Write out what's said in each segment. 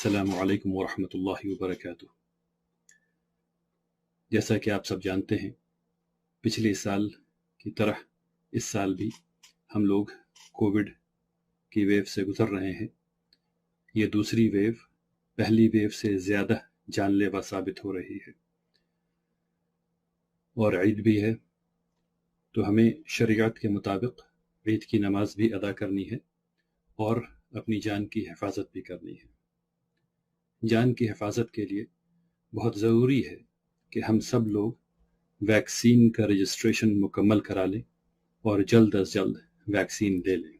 السلام علیکم ورحمۃ اللہ وبرکاتہ۔ جیسا کہ آپ سب جانتے ہیں، پچھلے سال کی طرح اس سال بھی ہم لوگ کووڈ کی ویو سے گزر رہے ہیں۔ یہ دوسری ویو پہلی ویو سے زیادہ جان لیوا ثابت ہو رہی ہے، اور عید بھی ہے، تو ہمیں شریعت کے مطابق عید کی نماز بھی ادا کرنی ہے اور اپنی جان کی حفاظت بھی کرنی ہے۔ جان کی حفاظت کے لیے بہت ضروری ہے کہ ہم سب لوگ ویکسین کا رجسٹریشن مکمل کرا لیں اور جلد از جلد ویکسین لے لیں۔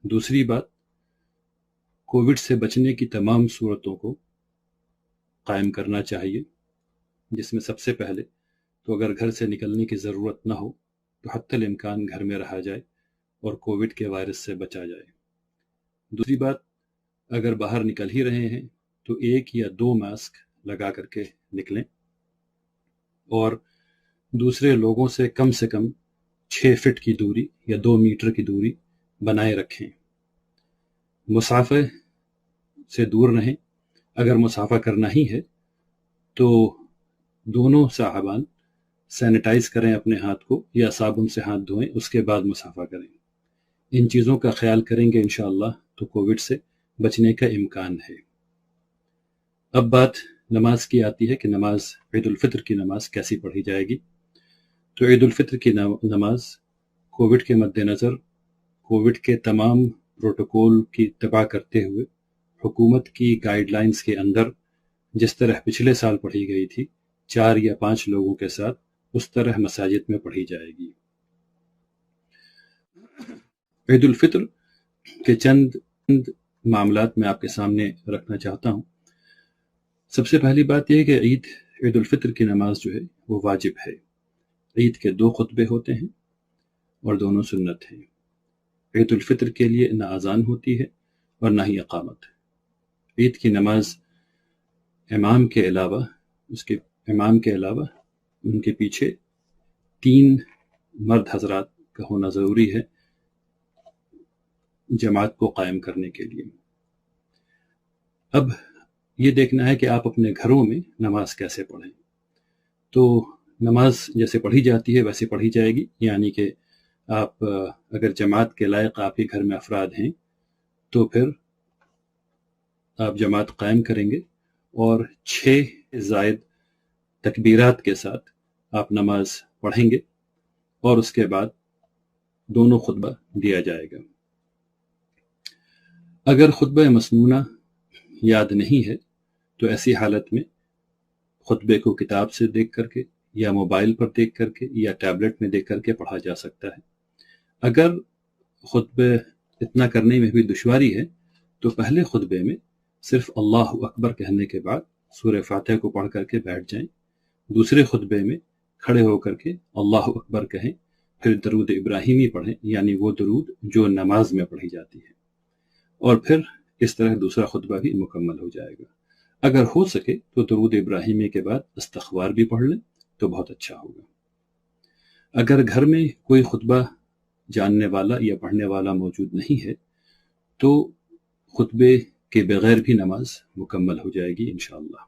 دوسری بات، کووڈ سے بچنے کی تمام صورتوں کو قائم کرنا چاہیے، جس میں سب سے پہلے تو اگر گھر سے نکلنے کی ضرورت نہ ہو تو حتی الامکان گھر میں رہا جائے اور کووڈ کے وائرس سے بچا جائے۔ دوسری بات، اگر باہر نکل ہی رہے ہیں تو 1 یا 2 ماسک لگا کر کے نکلیں، اور دوسرے لوگوں سے کم 6 فٹ کی دوری یا 2 میٹر کی دوری بنائے رکھیں۔ مسافہ سے دور رہیں۔ اگر مسافہ کرنا ہی ہے تو دونوں صاحبان سینیٹائز کریں اپنے ہاتھ کو یا صابن سے ہاتھ دھوئیں، اس کے بعد مسافہ کریں۔ ان چیزوں کا خیال کریں گے انشاءاللہ تو کووڈ سے بچنے کا امکان ہے۔ اب بات نماز کی آتی ہے کہ نماز عید الفطر کی نماز کیسی پڑھی جائے گی۔ تو عید الفطر کی نماز کووڈ کے مد نظر کووڈ کے تمام پروٹوکول کی اتباع کرتے ہوئے حکومت کی گائیڈ لائنز کے اندر جس طرح پچھلے سال پڑھی گئی تھی 4 یا 5 لوگوں کے ساتھ، اس طرح مساجد میں پڑھی جائے گی۔ عید الفطر کے چند معاملات میں آپ کے سامنے رکھنا چاہتا ہوں۔ سب سے پہلی بات یہ کہ عید الفطر کی نماز جو ہے وہ واجب ہے۔ عید کے 2 خطبے ہوتے ہیں اور دونوں سنت ہیں۔ عید الفطر کے لیے نہ اذان ہوتی ہے اور نہ ہی اقامت۔ عید کی نماز امام کے علاوہ ان کے پیچھے 3 مرد حضرات کا ہونا ضروری ہے جماعت کو قائم کرنے کے لیے۔ اب یہ دیکھنا ہے کہ آپ اپنے گھروں میں نماز کیسے پڑھیں۔ تو نماز جیسے پڑھی جاتی ہے ویسے پڑھی جائے گی، یعنی کہ آپ اگر جماعت کے لائق آپ کے گھر میں افراد ہیں تو پھر آپ جماعت قائم کریں گے اور 6 زائد تکبیرات کے ساتھ آپ نماز پڑھیں گے، اور اس کے بعد دونوں خطبہ دیا جائے گا۔ اگر خطبہ مسنونہ یاد نہیں ہے تو ایسی حالت میں خطبے کو کتاب سے دیکھ کر کے یا موبائل پر دیکھ کر کے یا ٹیبلٹ میں دیکھ کر کے پڑھا جا سکتا ہے۔ اگر خطبے اتنا کرنے میں بھی دشواری ہے تو پہلے خطبے میں صرف اللہ اکبر کہنے کے بعد سورہ فاتحہ کو پڑھ کر کے بیٹھ جائیں۔ دوسرے خطبے میں کھڑے ہو کر کے اللہ اکبر کہیں، پھر درود ابراہیمی پڑھیں، یعنی وہ درود جو نماز میں پڑھی جاتی ہے، اور پھر اس طرح دوسرا خطبہ بھی مکمل ہو جائے گا۔ اگر ہو سکے تو درود ابراہیمی کے بعد استغفار بھی پڑھ لیں تو بہت اچھا ہوگا۔ اگر گھر میں کوئی خطبہ جاننے والا یا پڑھنے والا موجود نہیں ہے تو خطبے کے بغیر بھی نماز مکمل ہو جائے گی انشاءاللہ۔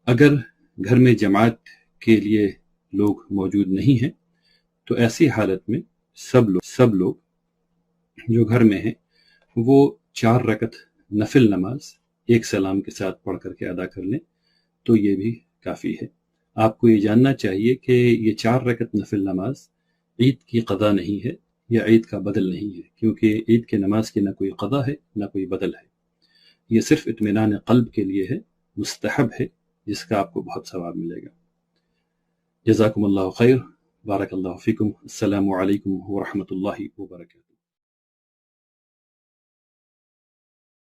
اگر گھر میں جماعت کے لیے لوگ موجود نہیں ہیں تو ایسی حالت میں سب لوگ جو گھر میں ہیں وہ 4 رکعت نفل نماز 1 سلام کے ساتھ پڑھ کر کے ادا کر لیں تو یہ بھی کافی ہے۔ آپ کو یہ جاننا چاہیے کہ یہ 4 رکعت نفل نماز عید کی قضا نہیں ہے یا عید کا بدل نہیں ہے، کیونکہ عید کے نماز کی نہ کوئی قضا ہے نہ کوئی بدل ہے۔ یہ صرف اطمینان قلب کے لیے ہے، مستحب ہے، جس کا آپ کو بہت ثواب ملے گا۔ جزاکم اللہ خیر، بارک اللہ فیکم، السلام علیکم ورحمۃ اللہ وبرکاتہ۔